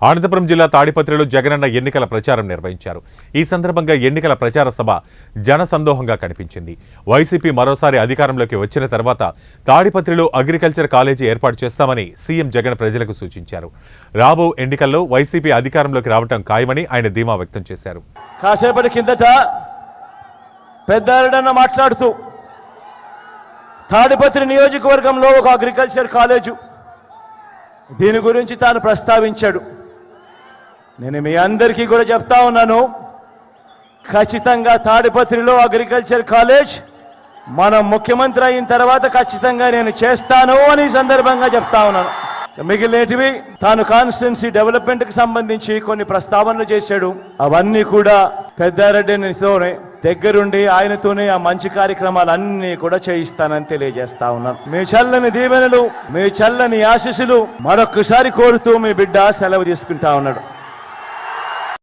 అనంతపురం జిల్లా తాడిపత్రిలో జగనన్న ఎన్నికల ప్రచారం నిర్వహించారు. ఈ సందర్భంగా ఎన్నికల ప్రచార సభ జనసందోహంగా కనిపించింది. వైసీపీ మరోసారి అధికారంలోకి వచ్చిన తర్వాత తాడిపత్రిలో అగ్రికల్చర్ కాలేజీ ఏర్పాటు చేస్తామని సీఎం జగన్ ప్రజలకు సూచించారు. రాబో ఎన్నికల్లో వైసీపీ అధికారంలోకి రావడం ఖాయమని ఆయన ధీమా వ్యక్తం చేశారు. కాసేపటి కిందట పెద్దారెడ్డన్న మాట్లాడుతూ తాడిపత్రి నియోజకవర్గంలో ఒక అగ్రికల్చర్ కాలేజు దీని గురించి తాను ప్రస్తావించాడు. నేను మీ అందరికీ కూడా చెప్తా ఉన్నాను, ఖచ్చితంగా తాడిపత్రిలో అగ్రికల్చర్ కాలేజ్ మన ముఖ్యమంత్రి అయిన తర్వాత ఖచ్చితంగా నేను చేస్తాను అని ఈ సందర్భంగా చెప్తా ఉన్నాను. మిగిలినటివి తాను కాన్స్టిట్యున్సీ డెవలప్మెంట్కి సంబంధించి కొన్ని ప్రస్తావనలు చేశాడు. అవన్నీ కూడా పెద్దారెడ్డితోనే దగ్గరుండి ఆయనతోనే ఆ మంచి కార్యక్రమాలన్నీ కూడా చేయిస్తానని తెలియజేస్తా ఉన్నాను. మీ చల్లని దీవెనలు, మీ చల్లని ఆశీస్సులు మరొకసారి కోరుతూ మీ బిడ్డ సెలవు తీసుకుంటా ఉన్నాడు.